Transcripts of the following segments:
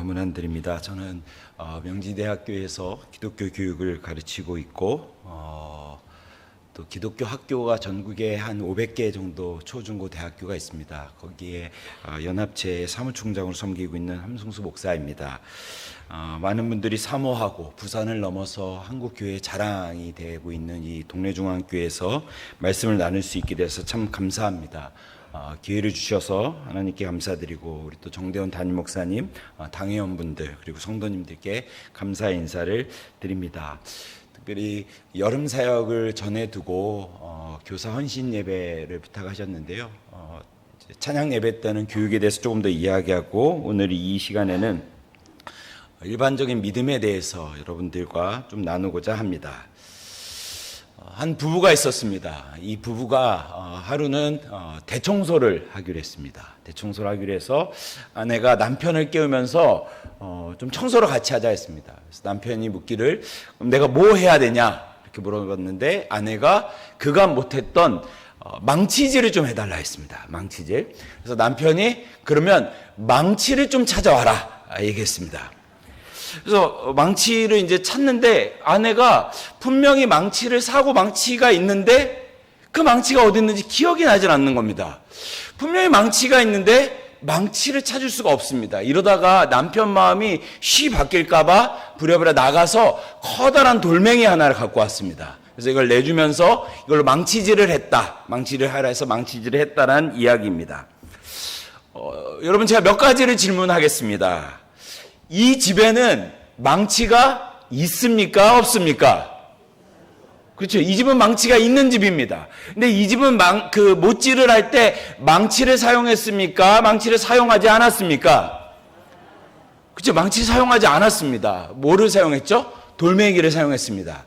문안드립니다. 저는 명지대학교에서 기독교 교육을 가르치고 있고 또 기독교 학교가 전국에 한 500개 정도 초중고 대학교가 있습니다. 거기에 연합체 사무총장으로 섬기고 있는 함승수 목사입니다. 많은 분들이 사모하고 부산을 넘어서 한국교회의 자랑이 되고 있는 이 동래중앙교회에서 말씀을 나눌 수 있게 돼서 참 감사합니다. 기회를 주셔서 하나님께 감사드리고 우리 또 정대원 담임 목사님, 당회원분들 그리고 성도님들께 감사의 인사를 드립니다. 특별히 여름 사역을 전에 두고 교사 헌신 예배를 부탁하셨는데요. 찬양 예배 때는 교육에 대해서 조금 더 이야기하고 오늘 이 시간에는 일반적인 믿음에 대해서 여러분들과 좀 나누고자 합니다. 한 부부가 있었습니다. 이 부부가 하루는 대청소를 하기로 했습니다. 대청소를 하기로 해서 아내가 남편을 깨우면서 좀 청소를 같이 하자 했습니다. 그래서 남편이 묻기를 그럼 내가 뭐 해야 되냐 이렇게 물어봤는데 아내가 그간 못했던 망치질을 좀 해달라 했습니다. 망치질. 그래서 남편이 그러면 망치를 좀 찾아와라 얘기했습니다. 그래서 망치를 이제 찾는데 아내가 분명히 망치를 사고 망치가 있는데 그 망치가 어디 있는지 기억이 나질 않는 겁니다. 분명히 망치가 있는데 망치를 찾을 수가 없습니다. 이러다가 남편 마음이 쉬 바뀔까봐 부랴부랴 나가서 커다란 돌멩이 하나를 갖고 왔습니다. 그래서 이걸 내주면서 이걸로 망치질을 했다. 망치를 하라 해서 망치질을 했다라는 이야기입니다. 여러분 제가 몇 가지를 질문하겠습니다. 이 집에는 망치가 있습니까? 없습니까? 그렇죠. 이 집은 망치가 있는 집입니다. 근데 이 집은 못질을 할 때 망치를 사용했습니까? 망치를 사용하지 않았습니까? 그렇죠. 망치를 사용하지 않았습니다. 뭐를 사용했죠? 돌멩이를 사용했습니다.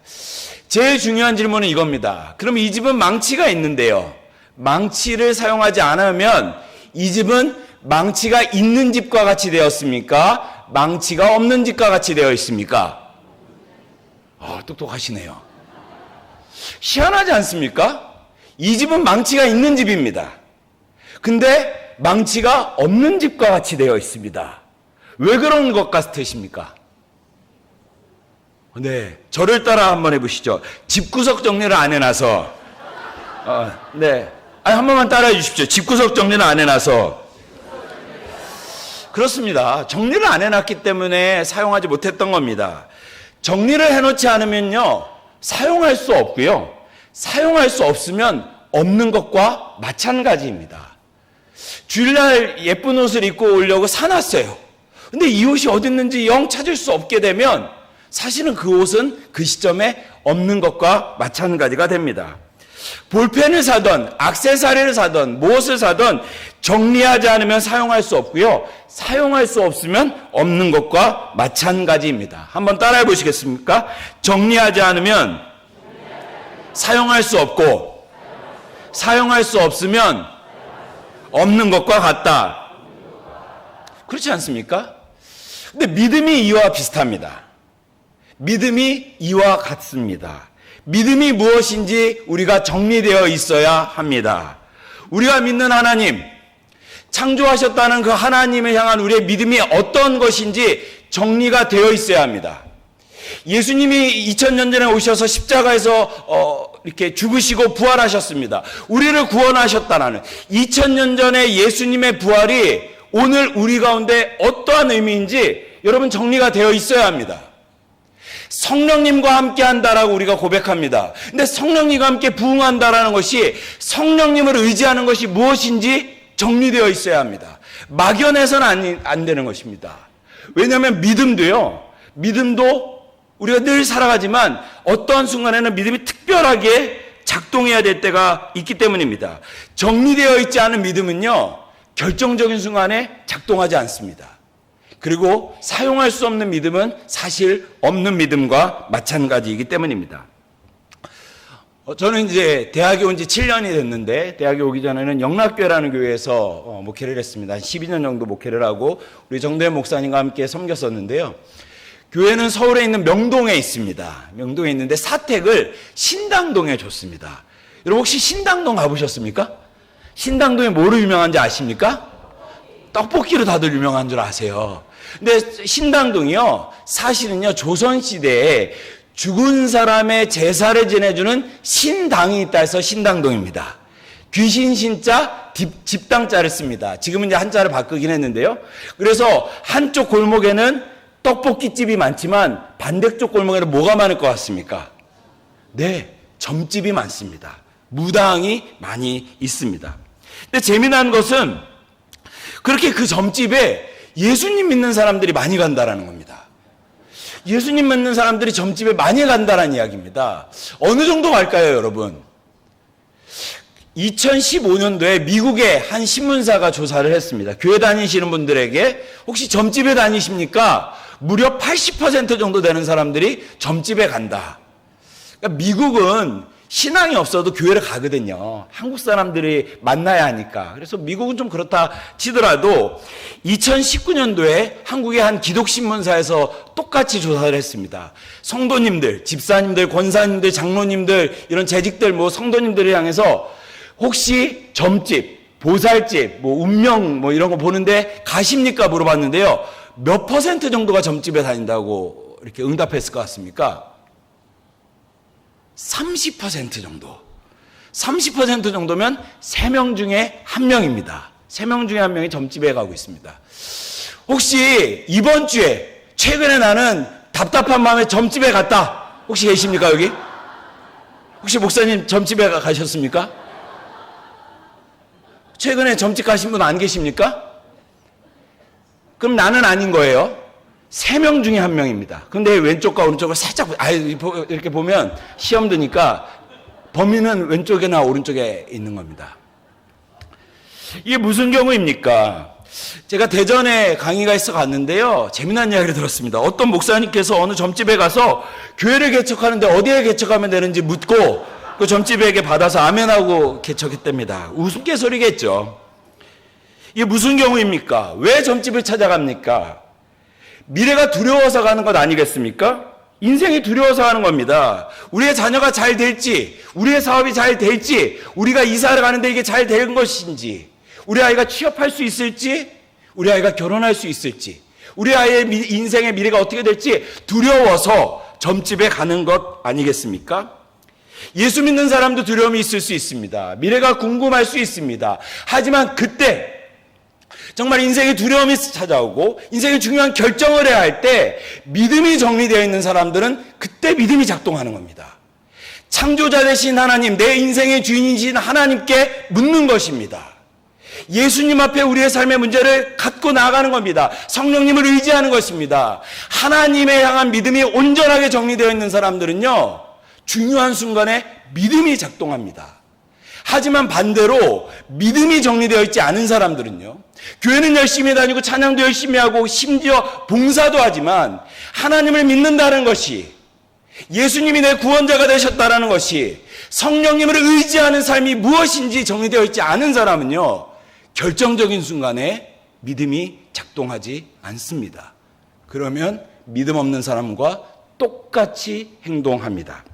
제일 중요한 질문은 이겁니다. 그럼 이 집은 망치가 있는데요. 망치를 사용하지 않으면 이 집은 망치가 있는 집과 같이 되었습니까? 망치가 없는 집과 같이 되어 있습니까? 똑똑하시네요. 희한하지 않습니까? 이 집은 망치가 있는 집입니다. 근데 망치가 없는 집과 같이 되어 있습니다. 왜 그런 것 같으십니까? 네, 저를 따라 한번 해보시죠. 집구석 정리를 안 해놔서 한 번만 따라해 주십시오. 집구석 정리를 안 해놔서 그렇습니다. 정리를 안 해놨기 때문에 사용하지 못했던 겁니다. 정리를 해놓지 않으면요 사용할 수 없고요. 사용할 수 없으면 없는 것과 마찬가지입니다. 주일날 예쁜 옷을 입고 오려고 사놨어요. 근데 이 옷이 어디 있는지 영 찾을 수 없게 되면 사실은 그 옷은 그 시점에 없는 것과 마찬가지가 됩니다. 볼펜을 사던 액세서리를 사던 무엇을 사던 정리하지 않으면 사용할 수 없고요. 사용할 수 없으면 없는 것과 마찬가지입니다. 한번 따라해 보시겠습니까? 정리하지 않으면 사용할 수 없고 사용할 수 없으면 없는 것과 같다. 그렇지 않습니까? 근데 믿음이 이와 비슷합니다. 믿음이 이와 같습니다. 믿음이 무엇인지 우리가 정리되어 있어야 합니다. 우리가 믿는 하나님, 창조하셨다는 그 하나님을 향한 우리의 믿음이 어떤 것인지 정리가 되어 있어야 합니다. 예수님이 2000년 전에 오셔서 십자가에서 이렇게 죽으시고 부활하셨습니다. 우리를 구원하셨다는 2000년 전에 예수님의 부활이 오늘 우리 가운데 어떠한 의미인지 여러분 정리가 되어 있어야 합니다. 성령님과 함께 한다라고 우리가 고백합니다. 근데 성령님과 함께 부응한다라는 것이 성령님을 의지하는 것이 무엇인지 정리되어 있어야 합니다. 막연해서는 안 되는 것입니다. 왜냐하면 믿음도 우리가 늘 살아가지만 어떠한 순간에는 믿음이 특별하게 작동해야 될 때가 있기 때문입니다. 정리되어 있지 않은 믿음은요 결정적인 순간에 작동하지 않습니다. 그리고 사용할 수 없는 믿음은 사실 없는 믿음과 마찬가지이기 때문입니다. 저는 이제 대학에 온 지 7년이 됐는데 대학에 오기 전에는 영락교회라는 교회에서 목회를 했습니다. 한 12년 정도 목회를 하고 우리 정대현 목사님과 함께 섬겼었는데요. 교회는 서울에 있는 명동에 있습니다. 명동에 있는데 사택을 신당동에 줬습니다. 여러분 혹시 신당동 가보셨습니까? 신당동에 뭐로 유명한지 아십니까? 떡볶이로 다들 유명한 줄 아세요. 근데 신당동이요, 사실은요, 조선시대에 죽은 사람의 제사를 지내주는 신당이 있다 해서 신당동입니다. 귀신 신자, 집당자를 씁니다. 지금은 이제 한자를 바꾸긴 했는데요. 그래서 한쪽 골목에는 떡볶이집이 많지만 반대쪽 골목에는 뭐가 많을 것 같습니까? 네, 점집이 많습니다. 무당이 많이 있습니다. 근데 재미난 것은 그렇게 그 점집에 예수님 믿는 사람들이 많이 간다라는 겁니다. 예수님 믿는 사람들이 점집에 많이 간다라는 이야기입니다. 어느 정도 갈까요, 여러분? 2015년도에 미국의 한 신문사가 조사를 했습니다. 교회 다니시는 분들에게 혹시 점집에 다니십니까? 무려 80% 정도 되는 사람들이 점집에 간다. 그러니까 미국은 신앙이 없어도 교회를 가거든요. 한국 사람들이 만나야 하니까. 그래서 미국은 좀 그렇다 치더라도 2019년도에 한국의 한 기독신문사에서 똑같이 조사를 했습니다. 성도님들, 집사님들, 권사님들, 장로님들, 이런 재직들, 성도님들을 향해서 혹시 점집, 보살집, 운명 이런 거 보는데 가십니까? 물어봤는데요. 몇 % 정도가 점집에 다닌다고 이렇게 응답했을 것 같습니까? 30% 정도. 30% 정도면 3명 중에 1명입니다. 3명 중에 1명이 점집에 가고 있습니다. 혹시 이번 주에 최근에 나는 답답한 마음에 점집에 갔다. 혹시 계십니까, 여기? 혹시 목사님 점집에 가셨습니까? 최근에 점집 가신 분 안 계십니까? 그럼 나는 아닌 거예요. 3명 중에 1명입니다. 근데 왼쪽과 오른쪽을 살짝, 이렇게 보면 시험 드니까 범인은 왼쪽이나 오른쪽에 있는 겁니다. 이게 무슨 경우입니까? 제가 대전에 강의가 있어 갔는데요. 재미난 이야기를 들었습니다. 어떤 목사님께서 어느 점집에 가서 교회를 개척하는데 어디에 개척하면 되는지 묻고 그 점집에게 받아서 아멘하고 개척했답니다. 우스갯소리겠죠. 이게 무슨 경우입니까? 왜 점집을 찾아갑니까? 미래가 두려워서 가는 것 아니겠습니까? 인생이 두려워서 가는 겁니다. 우리의 자녀가 잘 될지, 우리의 사업이 잘 될지, 우리가 이사를 가는데 이게 잘 된 것인지, 우리 아이가 취업할 수 있을지, 우리 아이가 결혼할 수 있을지, 우리 아이의 인생의 미래가 어떻게 될지 두려워서 점집에 가는 것 아니겠습니까? 예수 믿는 사람도 두려움이 있을 수 있습니다. 미래가 궁금할 수 있습니다. 하지만 그때 정말 인생의 두려움이 찾아오고 인생의 중요한 결정을 해야 할 때 믿음이 정리되어 있는 사람들은 그때 믿음이 작동하는 겁니다. 창조자 되신 하나님, 내 인생의 주인이신 하나님께 묻는 것입니다. 예수님 앞에 우리의 삶의 문제를 갖고 나아가는 겁니다. 성령님을 의지하는 것입니다. 하나님에 향한 믿음이 온전하게 정리되어 있는 사람들은요, 중요한 순간에 믿음이 작동합니다. 하지만 반대로 믿음이 정리되어 있지 않은 사람들은요, 교회는 열심히 다니고 찬양도 열심히 하고 심지어 봉사도 하지만 하나님을 믿는다는 것이, 예수님이 내 구원자가 되셨다는 것이, 성령님을 의지하는 삶이 무엇인지 정리되어 있지 않은 사람은요, 결정적인 순간에 믿음이 작동하지 않습니다. 그러면 믿음 없는 사람과 똑같이 행동합니다.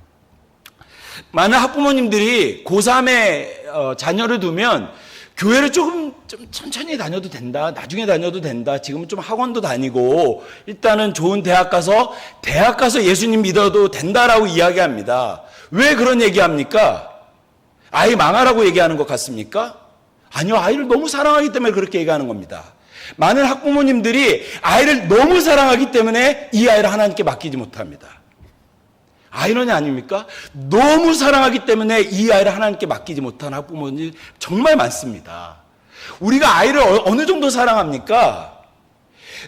많은 학부모님들이 고3에 자녀를 두면 교회를 좀 천천히 다녀도 된다, 나중에 다녀도 된다, 지금은 좀 학원도 다니고 일단은 좋은 대학 가서 예수님 믿어도 된다라고 이야기합니다. 왜 그런 얘기합니까? 아이 망하라고 얘기하는 것 같습니까? 아니요, 아이를 너무 사랑하기 때문에 그렇게 얘기하는 겁니다. 많은 학부모님들이 아이를 너무 사랑하기 때문에 이 아이를 하나님께 맡기지 못합니다. 아이러니 아닙니까? 너무 사랑하기 때문에 이 아이를 하나님께 맡기지 못한 학부모님 정말 많습니다. 우리가 아이를 어느 정도 사랑합니까?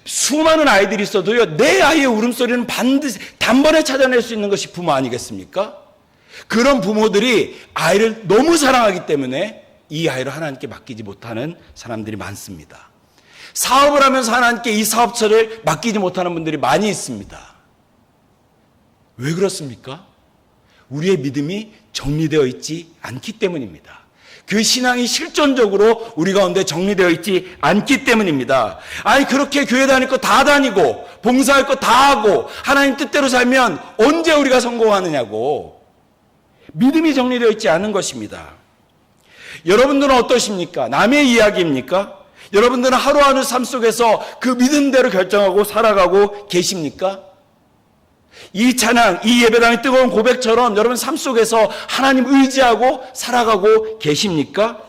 수많은 아이들이 있어도요, 내 아이의 울음소리는 반드시 단번에 찾아낼 수 있는 것이 부모 아니겠습니까? 그런 부모들이 아이를 너무 사랑하기 때문에 이 아이를 하나님께 맡기지 못하는 사람들이 많습니다. 사업을 하면서 하나님께 이 사업처를 맡기지 못하는 분들이 많이 있습니다. 왜 그렇습니까? 우리의 믿음이 정리되어 있지 않기 때문입니다. 그 신앙이 실존적으로 우리 가운데 정리되어 있지 않기 때문입니다. 아니, 그렇게 교회 다닐 거 다 다니고 봉사할 거 다 하고 하나님 뜻대로 살면 언제 우리가 성공하느냐고. 믿음이 정리되어 있지 않은 것입니다. 여러분들은 어떠십니까? 남의 이야기입니까? 여러분들은 하루하루 삶 속에서 그 믿음대로 결정하고 살아가고 계십니까? 이 찬양, 이 예배당의 뜨거운 고백처럼 여러분 삶 속에서 하나님 의지하고 살아가고 계십니까?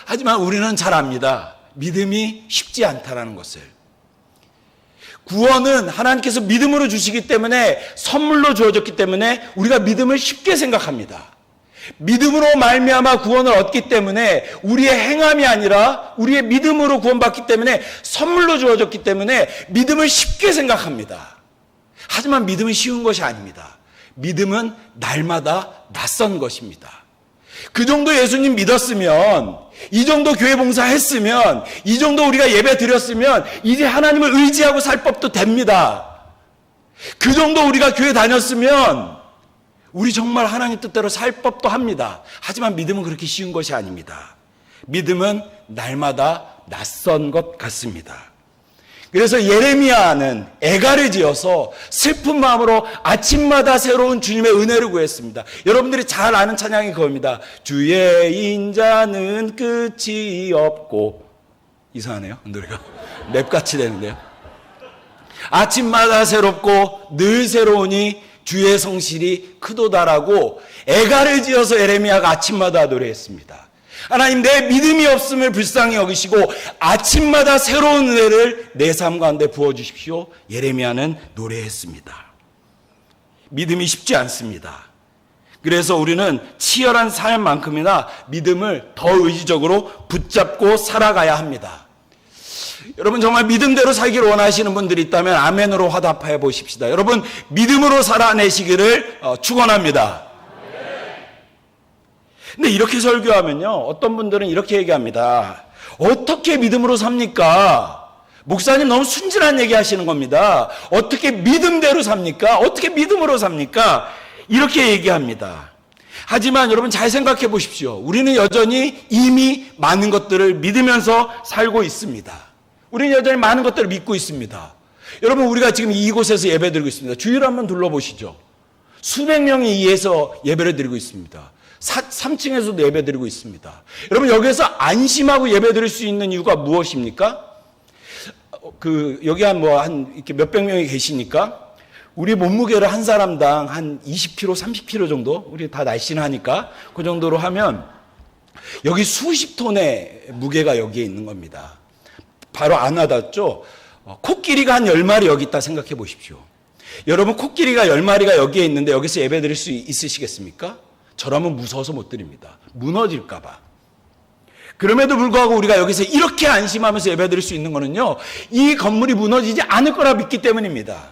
하지만 우리는 잘 압니다. 믿음이 쉽지 않다라는 것을. 구원은 하나님께서 믿음으로 주시기 때문에, 선물로 주어졌기 때문에 우리가 믿음을 쉽게 생각합니다. 믿음으로 말미암아 구원을 얻기 때문에 우리의 행함이 아니라 우리의 믿음으로 구원받기 때문에, 선물로 주어졌기 때문에 믿음을 쉽게 생각합니다. 하지만 믿음은 쉬운 것이 아닙니다. 믿음은 날마다 낯선 것입니다. 그 정도 예수님 믿었으면, 이 정도 교회 봉사했으면, 이 정도 우리가 예배 드렸으면 이제 하나님을 의지하고 살 법도 됩니다. 그 정도 우리가 교회 다녔으면 우리 정말 하나님 뜻대로 살 법도 합니다. 하지만 믿음은 그렇게 쉬운 것이 아닙니다. 믿음은 날마다 낯선 것 같습니다. 그래서 예레미야는 애가를 지어서 슬픈 마음으로 아침마다 새로운 주님의 은혜를 구했습니다. 여러분들이 잘 아는 찬양이 그겁니다. 주의 인자는 끝이 없고. 이상하네요, 노래가. 랩같이 되는데요. 아침마다 새롭고 늘 새로우니 주의 성실이 크도다라고 애가를 지어서 예레미야가 아침마다 노래했습니다. 하나님, 내 믿음이 없음을 불쌍히 여기시고 아침마다 새로운 은혜를 내 삶 가운데 부어주십시오. 예레미야는 노래했습니다. 믿음이 쉽지 않습니다. 그래서 우리는 치열한 삶만큼이나 믿음을 더 의지적으로 붙잡고 살아가야 합니다. 여러분, 정말 믿음대로 살기를 원하시는 분들이 있다면 아멘으로 화답해 보십시다. 여러분, 믿음으로 살아내시기를 축원합니다. 근데 이렇게 설교하면요, 어떤 분들은 이렇게 얘기합니다. 어떻게 믿음으로 삽니까? 목사님 너무 순진한 얘기 하시는 겁니다. 어떻게 믿음대로 삽니까? 어떻게 믿음으로 삽니까? 이렇게 얘기합니다. 하지만 여러분, 잘 생각해 보십시오. 우리는 여전히 이미 많은 것들을 믿으면서 살고 있습니다. 우리는 여전히 많은 것들을 믿고 있습니다. 여러분, 우리가 지금 이곳에서 예배 드리고 있습니다. 주위를 한번 둘러보시죠. 수백 명이 이에서 예배를 드리고 있습니다. 3층에서도 예배 드리고 있습니다. 여러분, 여기서 안심하고 예배 드릴 수 있는 이유가 무엇입니까? 여기 이렇게 몇백 명이 계시니까 우리 몸무게를 한 사람당 한 20kg, 30kg 정도, 우리 다 날씬하니까 그 정도로 하면 여기 수십 톤의 무게가 여기에 있는 겁니다. 바로 안 와닿죠? 코끼리가 한 10마리 여기 있다 생각해 보십시오. 여러분, 코끼리가 10마리가 여기에 있는데 여기서 예배 드릴 수 있으시겠습니까? 저라면 무서워서 못 드립니다. 무너질까 봐. 그럼에도 불구하고 우리가 여기서 이렇게 안심하면서 예배 드릴 수 있는 거는요, 이 건물이 무너지지 않을 거라 믿기 때문입니다.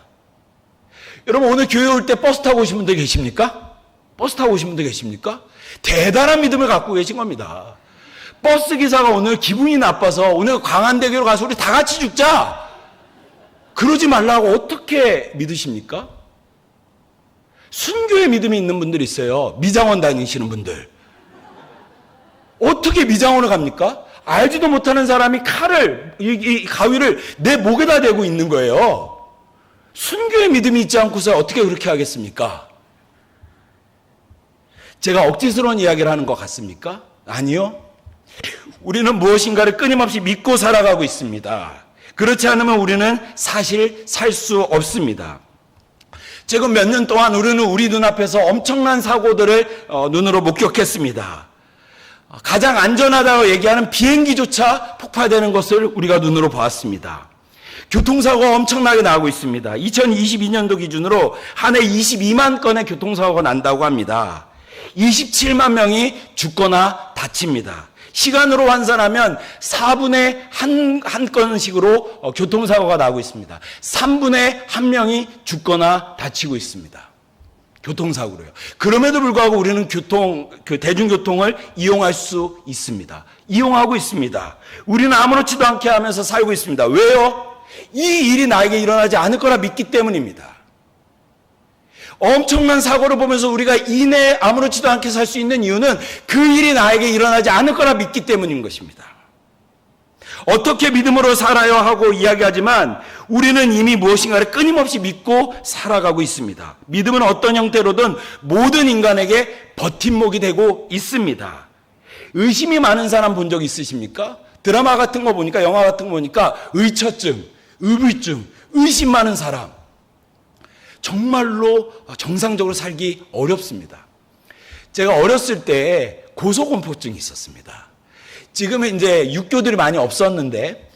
여러분, 오늘 교회 올 때 버스 타고 오신 분들 계십니까? 버스 타고 오신 분들 계십니까? 대단한 믿음을 갖고 계신 겁니다. 버스 기사가 오늘 기분이 나빠서 오늘 광안대교로 가서 우리 다 같이 죽자, 그러지 말라고 어떻게 믿으십니까? 순교의 믿음이 있는 분들이 있어요. 미장원 다니시는 분들. 어떻게 미장원을 갑니까? 알지도 못하는 사람이 이 가위를 내 목에다 대고 있는 거예요. 순교의 믿음이 있지 않고서 어떻게 그렇게 하겠습니까? 제가 억지스러운 이야기를 하는 것 같습니까? 아니요. 우리는 무엇인가를 끊임없이 믿고 살아가고 있습니다. 그렇지 않으면 우리는 사실 살 수 없습니다. 지금 몇 년 동안 우리는 우리 눈앞에서 엄청난 사고들을 눈으로 목격했습니다. 가장 안전하다고 얘기하는 비행기조차 폭파되는 것을 우리가 눈으로 보았습니다. 교통사고가 엄청나게 나고 있습니다. 2022년도 기준으로 한 해 22만 건의 교통사고가 난다고 합니다. 27만 명이 죽거나 다칩니다. 시간으로 환산하면 4분의 1 건씩으로 교통사고가 나고 있습니다. 3분의 1명이 죽거나 다치고 있습니다. 교통사고로요. 그럼에도 불구하고 우리는 대중교통을 이용할 수 있습니다. 이용하고 있습니다. 우리는 아무렇지도 않게 하면서 살고 있습니다. 왜요? 이 일이 나에게 일어나지 않을 거라 믿기 때문입니다. 엄청난 사고를 보면서 우리가 이내 아무렇지도 않게 살 수 있는 이유는 그 일이 나에게 일어나지 않을 거라 믿기 때문인 것입니다. 어떻게 믿음으로 살아요 하고 이야기하지만 우리는 이미 무엇인가를 끊임없이 믿고 살아가고 있습니다. 믿음은 어떤 형태로든 모든 인간에게 버팀목이 되고 있습니다. 의심이 많은 사람 본 적 있으십니까? 드라마 같은 거 보니까, 영화 같은 거 보니까 의처증, 의불증, 의심 많은 사람, 정말로 정상적으로 살기 어렵습니다. 제가 어렸을 때 고소공포증이 있었습니다. 지금은 이제 육교들이 많이 없었는데,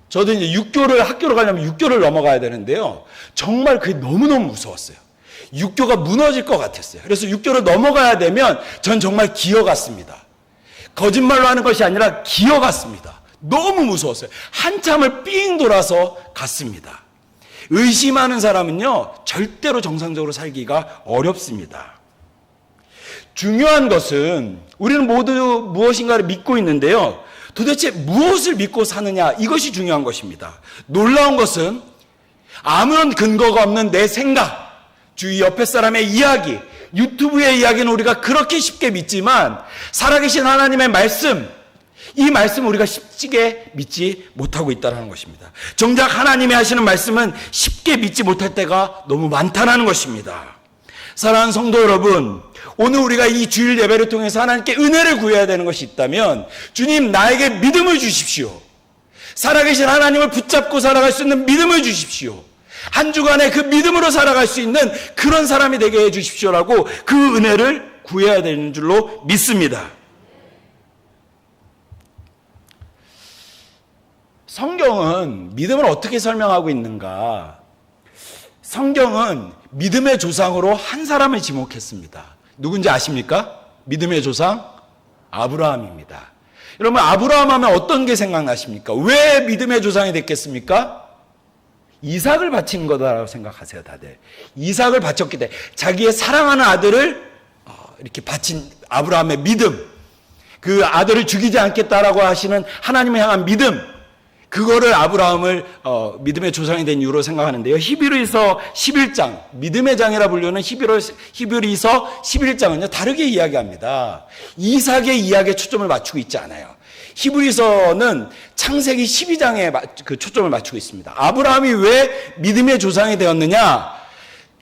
저도 이제 육교를, 학교로 가려면 육교를 넘어가야 되는데요. 정말 그게 너무너무 무서웠어요. 육교가 무너질 것 같았어요. 그래서 육교를 넘어가야 되면 전 정말 기어갔습니다. 거짓말로 하는 것이 아니라 기어갔습니다. 너무 무서웠어요. 한참을 삥 돌아서 갔습니다. 의심하는 사람은요, 절대로 정상적으로 살기가 어렵습니다. 중요한 것은 우리는 모두 무엇인가를 믿고 있는데요. 도대체 무엇을 믿고 사느냐, 이것이 중요한 것입니다. 놀라운 것은 아무런 근거가 없는 내 생각, 주위 옆에 사람의 이야기, 유튜브의 이야기는 우리가 그렇게 쉽게 믿지만 살아계신 하나님의 말씀, 이 말씀을 우리가 쉽게 믿지 못하고 있다는 것입니다. 정작 하나님이 하시는 말씀은 쉽게 믿지 못할 때가 너무 많다는 것입니다. 사랑하는 성도 여러분, 오늘 우리가 이 주일 예배를 통해서 하나님께 은혜를 구해야 되는 것이 있다면, 주님 나에게 믿음을 주십시오. 살아계신 하나님을 붙잡고 살아갈 수 있는 믿음을 주십시오. 한 주간에 그 믿음으로 살아갈 수 있는 그런 사람이 되게 해 주십시오라고 그 은혜를 구해야 되는 줄로 믿습니다. 성경은 믿음을 어떻게 설명하고 있는가? 성경은 믿음의 조상으로 한 사람을 지목했습니다. 누군지 아십니까? 믿음의 조상? 아브라함입니다. 여러분, 아브라함 하면 어떤 게 생각나십니까? 왜 믿음의 조상이 됐겠습니까? 이삭을 바친 거다라고 생각하세요, 다들. 이삭을 바쳤기 때문에 자기의 사랑하는 아들을 이렇게 바친 아브라함의 믿음, 그 아들을 죽이지 않겠다라고 하시는 하나님을 향한 믿음, 그거를 아브라함을 믿음의 조상이 된 이유로 생각하는데요. 히브리서 11장, 믿음의 장이라 불리는 히브리서 11장은요, 다르게 이야기합니다. 이삭의 이야기에 초점을 맞추고 있지 않아요. 히브리서는 창세기 12장에 그 초점을 맞추고 있습니다. 아브라함이 왜 믿음의 조상이 되었느냐?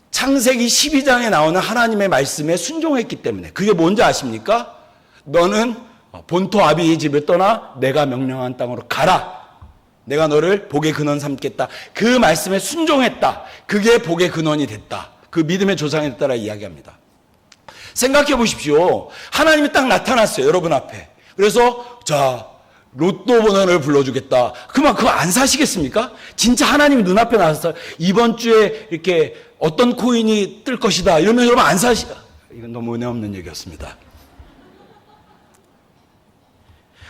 창세기 12장에 나오는 하나님의 말씀에 순종했기 때문에. 그게 뭔지 아십니까? 너는 본토 아비의 집을 떠나 내가 명령한 땅으로 가라. 내가 너를 복의 근원 삼겠다. 그 말씀에 순종했다. 그게 복의 근원이 됐다. 그 믿음의 조상이 됐다라 이야기합니다. 생각해 보십시오. 하나님이 딱 나타났어요, 여러분 앞에. 그래서 자, 로또 번호를 불러주겠다. 그만 그거 안 사시겠습니까? 진짜 하나님이 눈앞에 나와서 이번 주에 이렇게 어떤 코인이 뜰 것이다 이러면 여러분 안 사시. 이건 너무 은혜 없는 얘기였습니다.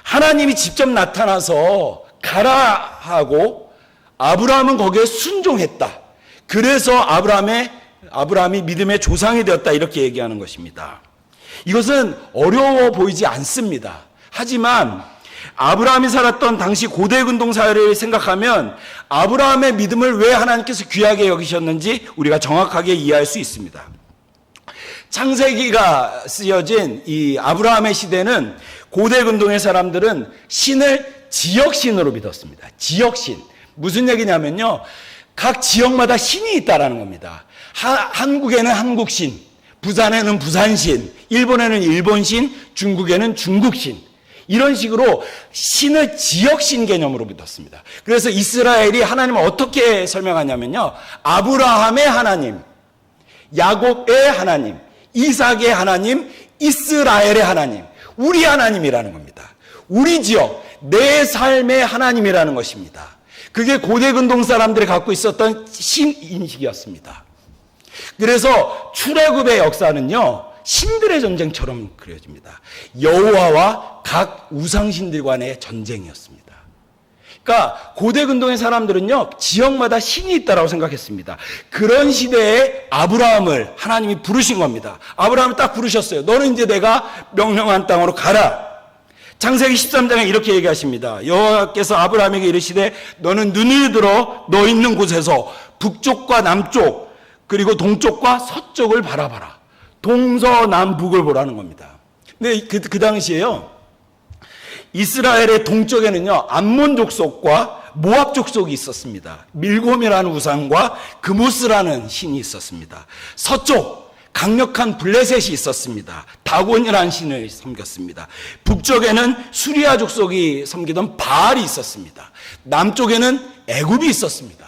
하나님이 직접 나타나서 가라 하고 아브라함은 거기에 순종했다. 그래서 아브라함이 믿음의 조상이 되었다, 이렇게 얘기하는 것입니다. 이것은 어려워 보이지 않습니다. 하지만 아브라함이 살았던 당시 고대 근동 사회를 생각하면 아브라함의 믿음을 왜 하나님께서 귀하게 여기셨는지 우리가 정확하게 이해할 수 있습니다. 창세기가 쓰여진 이 아브라함의 시대는 고대 근동의 사람들은 신을 지역신으로 믿었습니다. 지역신. 무슨 얘기냐면요, 각 지역마다 신이 있다라는 겁니다. 한국에는 한국신, 부산에는 부산신, 일본에는 일본신, 중국에는 중국신. 이런 식으로 신을 지역신 개념으로 믿었습니다. 그래서 이스라엘이 하나님을 어떻게 설명하냐면요, 아브라함의 하나님, 야곱의 하나님, 이삭의 하나님, 이스라엘의 하나님, 우리 하나님이라는 겁니다. 우리 지역, 내 삶의 하나님이라는 것입니다. 그게 고대 근동 사람들이 갖고 있었던 신인식이었습니다. 그래서 출애굽의 역사는요, 신들의 전쟁처럼 그려집니다. 여호와와 각 우상신들 간의 전쟁이었습니다. 그러니까 고대 근동의 사람들은요, 지역마다 신이 있다라고 생각했습니다. 그런 시대에 아브라함을 하나님이 부르신 겁니다. 아브라함을 딱 부르셨어요. 너는 이제 내가 명령한 땅으로 가라. 창세기 13장에 이렇게 얘기하십니다. 여호와께서 아브라함에게 이르시되 너는 눈을 들어 너 있는 곳에서 북쪽과 남쪽 그리고 동쪽과 서쪽을 바라봐라. 동서남북을 보라는 겁니다. 근데 그 당시에요, 이스라엘의 동쪽에는요, 암몬 족속과 모압 족속이 있었습니다. 밀곰이라는 우상과 그모스라는 신이 있었습니다. 서쪽, 강력한 블레셋이 있었습니다. 다곤이라는 신을 섬겼습니다. 북쪽에는 수리아 족속이 섬기던 바알이 있었습니다. 남쪽에는 애굽이 있었습니다.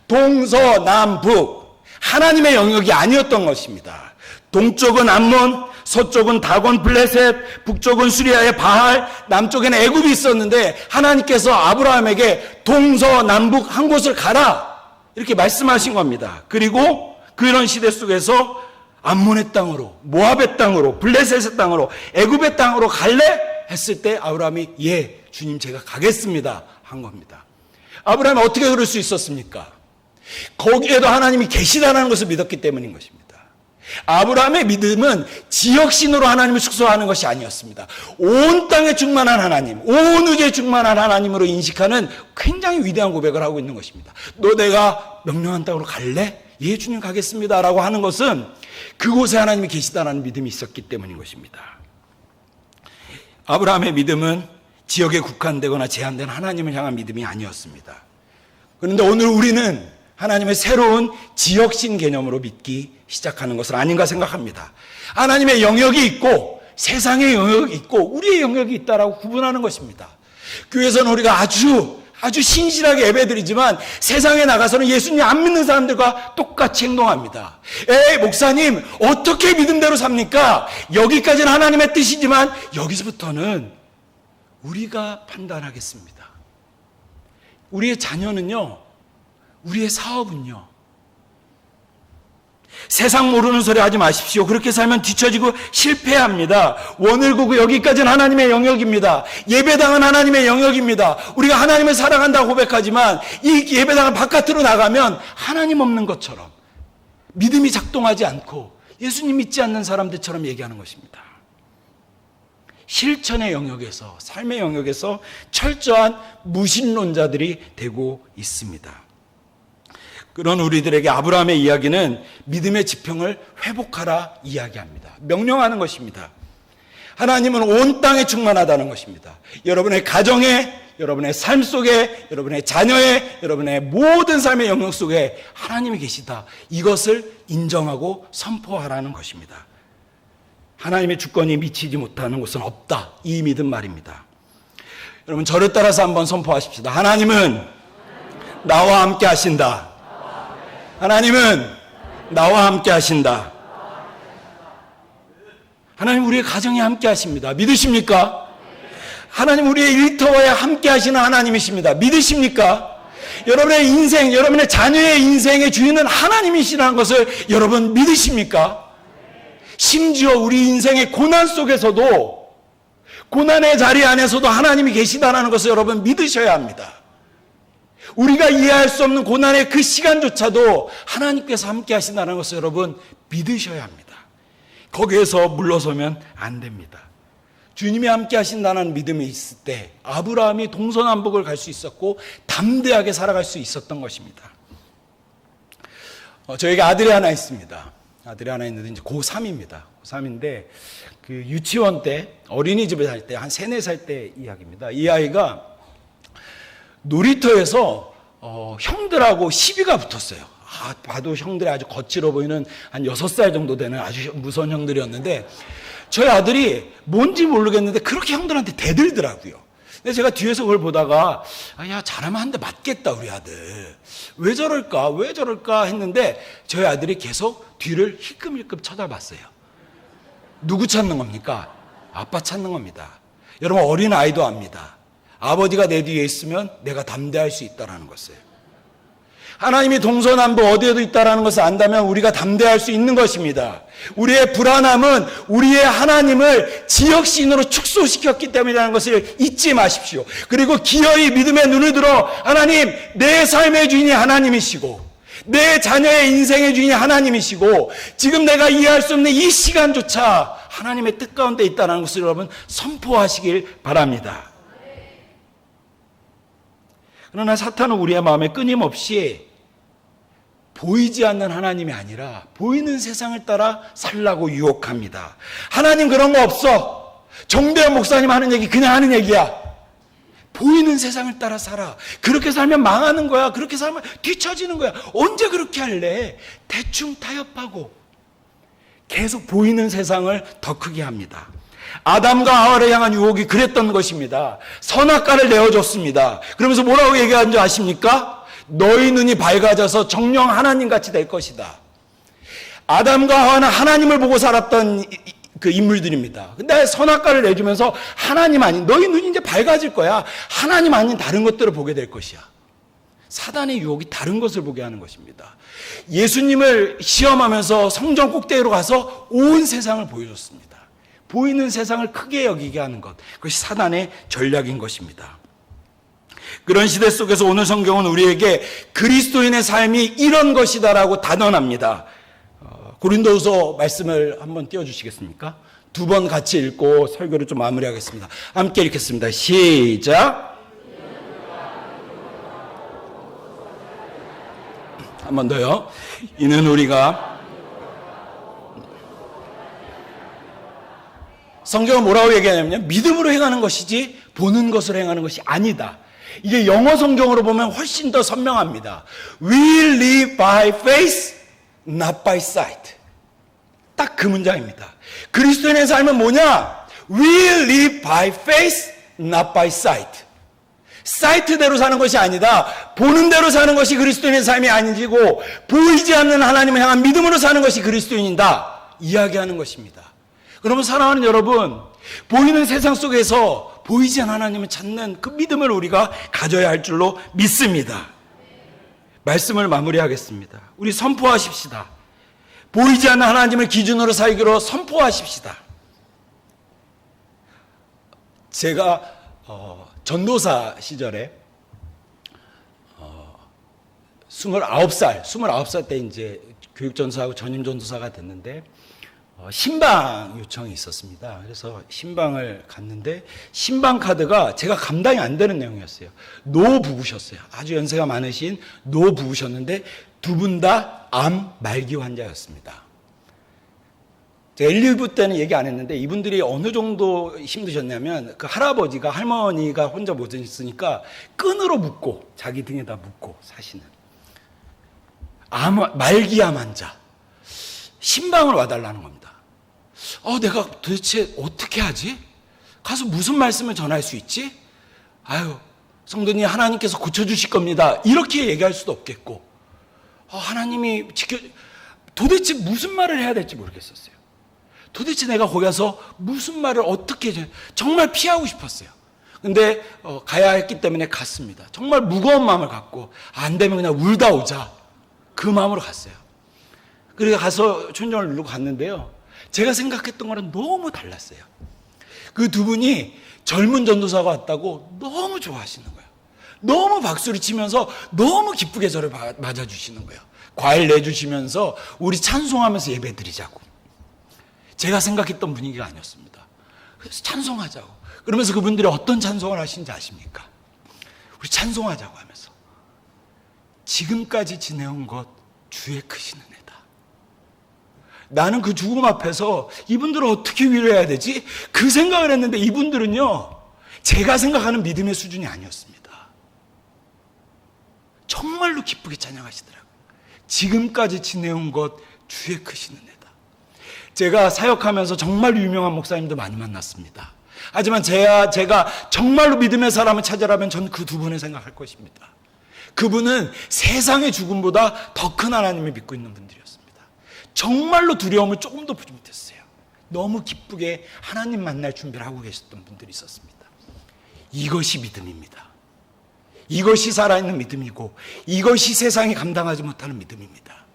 동서남북 하나님의 영역이 아니었던 것입니다. 동쪽은 암몬, 서쪽은 다곤 블레셋, 북쪽은 수리아의 바알, 남쪽에는 애굽이 있었는데 하나님께서 아브라함에게 동서남북 한 곳을 가라 이렇게 말씀하신 겁니다. 그리고 그런 시대 속에서 암몬의 땅으로, 모압의 땅으로, 블레셋의 땅으로, 애굽의 땅으로 갈래? 했을 때 아브라함이 예, 주님 제가 가겠습니다 한 겁니다. 아브라함이 어떻게 그럴 수 있었습니까? 거기에도 하나님이 계시다는 것을 믿었기 때문인 것입니다. 아브라함의 믿음은 지역신으로 하나님을 축소하는 것이 아니었습니다. 온 땅에 충만한 하나님, 온 우주에 충만한 하나님으로 인식하는 굉장히 위대한 고백을 하고 있는 것입니다. 너 내가 명령한 땅으로 갈래? 예, 주님 가겠습니다 라고 하는 것은 그곳에 하나님이 계시다는 믿음이 있었기 때문인 것입니다. 아브라함의 믿음은 지역에 국한되거나 제한된 하나님을 향한 믿음이 아니었습니다. 그런데 오늘 우리는 하나님의 새로운 지역신 개념으로 믿기 시작하는 것은 아닌가 생각합니다. 하나님의 영역이 있고 세상의 영역이 있고 우리의 영역이 있다라고 구분하는 것입니다. 교회에서는 우리가 아주 신실하게 예배드리지만 세상에 나가서는 예수님 안 믿는 사람들과 똑같이 행동합니다. 에이 목사님 어떻게 믿음대로 삽니까? 여기까지는 하나님의 뜻이지만 여기서부터는 우리가 판단하겠습니다. 우리의 자녀는요, 우리의 사업은요, 세상 모르는 소리 하지 마십시오. 그렇게 살면 뒤처지고 실패합니다. 원을구구 여기까지는 하나님의 영역입니다. 예배당은 하나님의 영역입니다. 우리가 하나님을 사랑한다고 고백하지만 이 예배당을 바깥으로 나가면 하나님 없는 것처럼 믿음이 작동하지 않고 예수님 믿지 않는 사람들처럼 얘기하는 것입니다. 실천의 영역에서, 삶의 영역에서 철저한 무신론자들이 되고 있습니다. 그런 우리들에게 아브라함의 이야기는 믿음의 지평을 회복하라 이야기합니다. 명령하는 것입니다. 하나님은 온 땅에 충만하다는 것입니다. 여러분의 가정에, 여러분의 삶 속에, 여러분의 자녀의, 여러분의 모든 삶의 영역 속에 하나님이 계시다. 이것을 인정하고 선포하라는 것입니다. 하나님의 주권이 미치지 못하는 곳은 없다. 이 믿음 말입니다. 여러분 저를 따라서 한번 선포하십시다. 하나님은 나와 함께 하신다. 하나님은 나와 함께 하신다. 하나님 우리의 가정에 함께 하십니다. 믿으십니까? 하나님 우리의 일터에 함께 하시는 하나님이십니다. 믿으십니까? 여러분의 인생, 여러분의 자녀의 인생의 주인은 하나님이시라는 것을 여러분 믿으십니까? 심지어 우리 인생의 고난 속에서도, 고난의 자리 안에서도 하나님이 계시다는 것을 여러분 믿으셔야 합니다. 우리가 이해할 수 없는 고난의 그 시간조차도 하나님께서 함께 하신다는 것을 여러분 믿으셔야 합니다. 거기에서 물러서면 안 됩니다. 주님이 함께 하신다는 믿음이 있을 때 아브라함이 동서남북을 갈 수 있었고 담대하게 살아갈 수 있었던 것입니다. 저에게 아들이 하나 있습니다. 아들이 하나 있는데 이제 고3입니다. 고3인데 그 유치원 때 어린이집에 살 때 한 3, 4살 때 이야기입니다. 이 아이가 놀이터에서 형들하고 시비가 붙었어요. 봐도 형들이 아주 거칠어 보이는 한 6살 정도 되는 아주 무서운 형들이었는데 저희 아들이 뭔지 모르겠는데 그렇게 형들한테 대들더라고요. 근데 제가 뒤에서 그걸 보다가 야 잘하면 한 대 맞겠다 우리 아들. 왜 저럴까 했는데 저희 아들이 계속 뒤를 힐끔힐끔 쳐다봤어요. 누구 찾는 겁니까? 아빠 찾는 겁니다. 여러분 어린 아이도 압니다. 아버지가 내 뒤에 있으면 내가 담대할 수 있다는 것을. 하나님이 동서남북 어디에도 있다는 것을 안다면 우리가 담대할 수 있는 것입니다. 우리의 불안함은 우리의 하나님을 지역신으로 축소시켰기 때문이라는 것을 잊지 마십시오. 그리고 기어이 믿음의 눈을 들어 하나님, 내 삶의 주인이 하나님이시고 내 자녀의 인생의 주인이 하나님이시고 지금 내가 이해할 수 없는 이 시간조차 하나님의 뜻 가운데 있다는 것을 여러분 선포하시길 바랍니다. 그러나 사탄은 우리의 마음에 끊임없이 보이지 않는 하나님이 아니라 보이는 세상을 따라 살라고 유혹합니다. 하나님 그런 거 없어. 정대현 목사님 하는 얘기 그냥 하는 얘기야. 보이는 세상을 따라 살아. 그렇게 살면 망하는 거야. 그렇게 살면 뒤처지는 거야. 언제 그렇게 할래? 대충 타협하고 계속 보이는 세상을 더 크게 합니다. 아담과 하와를 향한 유혹이 그랬던 것입니다. 선악과를 내어줬습니다. 그러면서 뭐라고 얘기한 줄 아십니까? 너희 눈이 밝아져서 정령 하나님같이 될 것이다. 아담과 하와는 하나님을 보고 살았던 그 인물들입니다. 근데 선악과를 내주면서 하나님 아닌, 너희 눈이 이제 밝아질 거야. 하나님 아닌 다른 것들을 보게 될 것이야. 사단의 유혹이 다른 것을 보게 하는 것입니다. 예수님을 시험하면서 성전 꼭대기로 가서 온 세상을 보여줬습니다. 보이는 세상을 크게 여기게 하는 것, 그것이 사단의 전략인 것입니다. 그런 시대 속에서 오늘 성경은 우리에게 그리스도인의 삶이 이런 것이다라고 단언합니다. 고린도후서 말씀을 한번 띄워주시겠습니까? 두 번 같이 읽고 설교를 좀 마무리하겠습니다. 함께 읽겠습니다. 시작. 한 번 더요. 이는 우리가, 성경은 뭐라고 얘기하냐면요, 믿음으로 행하는 것이지 보는 것으로 행하는 것이 아니다. 이게 영어 성경으로 보면 훨씬 더 선명합니다. We live by faith, not by sight. 딱 그 문장입니다. 그리스도인의 삶은 뭐냐? We live by faith, not by sight. 사이트대로 사는 것이 아니다. 보는 대로 사는 것이 그리스도인의 삶이 아니고 보이지 않는 하나님을 향한 믿음으로 사는 것이 그리스도인이다. 이야기하는 것입니다. 그러면 사랑하는 여러분, 보이는 세상 속에서 보이지 않는 하나님을 찾는 그 믿음을 우리가 가져야 할 줄로 믿습니다. 말씀을 마무리하겠습니다. 우리 선포하십시다. 보이지 않는 하나님을 기준으로 살기로 선포하십시다. 제가 전도사 시절에 29살 때 이제 교육전도사하고 전임전도사가 됐는데 신방 요청이 있었습니다. 그래서 신방을 갔는데 신방 카드가 제가 감당이 안 되는 내용이었어요. 노부부셨어요. 아주 연세가 많으신 노부부셨는데 두 분 다 암 말기 환자였습니다. 제가 1, 2부 때는 얘기 안 했는데 이분들이 어느 정도 힘드셨냐면 그 할아버지가 할머니가 혼자 못 있으니까 끈으로 묶고 자기 등에다 묶고 사시는 말기암 환자. 신방을 와달라는 겁니다. 내가 도대체 어떻게 하지? 가서 무슨 말씀을 전할 수 있지? 아유, 성도님 하나님께서 고쳐주실 겁니다. 이렇게 얘기할 수도 없겠고, 하나님이 도대체 무슨 말을 해야 될지 모르겠었어요. 도대체 내가 거기 가서 무슨 말을 어떻게 정말 피하고 싶었어요. 근데 가야 했기 때문에 갔습니다. 정말 무거운 마음을 갖고 안 되면 그냥 울다 오자, 그 마음으로 갔어요. 그래서 가서 초인종을 누르고 갔는데요, 제가 생각했던 거랑 너무 달랐어요. 그 두 분이 젊은 전도사가 왔다고 너무 좋아하시는 거예요. 너무 박수를 치면서 너무 기쁘게 저를 맞아주시는 거예요. 과일 내주시면서 우리 찬송하면서 예배 드리자고. 제가 생각했던 분위기가 아니었습니다. 그래서 찬송하자고. 그러면서 그분들이 어떤 찬송을 하시는지 아십니까? 우리 찬송하자고 하면서 지금까지 지내온 것 주의 크신 은혜다. 나는 그 죽음 앞에서 이분들을 어떻게 위로해야 되지? 그 생각을 했는데 이분들은요, 제가 생각하는 믿음의 수준이 아니었습니다. 정말로 기쁘게 찬양하시더라고요. 지금까지 지내온 것 주의 크신 은혜다. 제가 사역하면서 정말 유명한 목사님도 많이 만났습니다. 하지만 제가 정말로 믿음의 사람을 찾으라면 전 그 두 분을 생각할 것입니다. 그분은 세상의 죽음보다 더 큰 하나님을 믿고 있는 분들이었습니다. 정말로 두려움을 조금도 보지 못했어요. 너무 기쁘게 하나님 만날 준비를 하고 계셨던 분들이 있었습니다. 이것이 믿음입니다. 이것이 살아있는 믿음이고 이것이 세상이 감당하지 못하는 믿음입니다.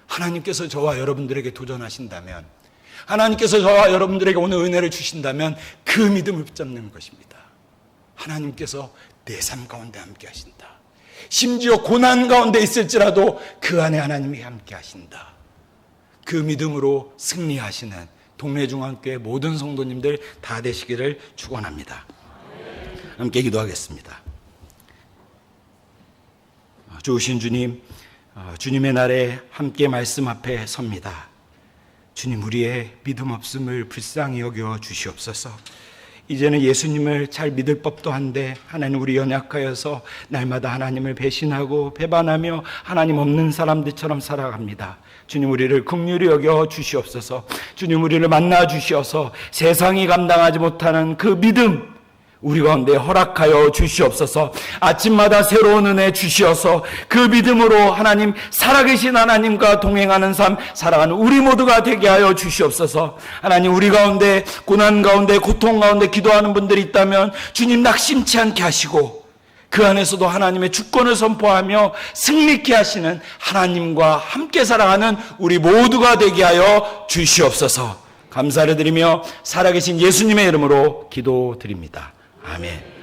하나님께서 저와 여러분들에게 도전하신다면, 하나님께서 저와 여러분들에게 오늘 은혜를 주신다면 그 믿음을 붙잡는 것입니다. 하나님께서 내 삶 가운데 함께 하신다. 심지어 고난 가운데 있을지라도 그 안에 하나님이 함께 하신다. 그 믿음으로 승리하시는 동래중앙교회 모든 성도님들 다 되시기를 축원합니다. 함께 기도하겠습니다. 좋으신 주님, 주님의 날에 함께 말씀 앞에 섭니다. 주님, 우리의 믿음 없음을 불쌍히 여겨 주시옵소서. 이제는 예수님을 잘 믿을 법도 한데 하나님 우리 연약하여서 날마다 하나님을 배신하고 배반하며 하나님 없는 사람들처럼 살아갑니다. 주님 우리를 긍휼히 여겨 주시옵소서. 주님 우리를 만나 주시어서 세상이 감당하지 못하는 그 믿음 우리 가운데 허락하여 주시옵소서. 아침마다 새로운 은혜 주시어서 그 믿음으로 하나님 살아계신 하나님과 동행하는 삶 살아가는 우리 모두가 되게 하여 주시옵소서. 하나님 우리 가운데 고난 가운데 고통 가운데 기도하는 분들이 있다면 주님 낙심치 않게 하시고 그 안에서도 하나님의 주권을 선포하며 승리케 하시는 하나님과 함께 살아가는 우리 모두가 되게 하여 주시옵소서. 감사를 드리며 살아계신 예수님의 이름으로 기도드립니다. 아멘.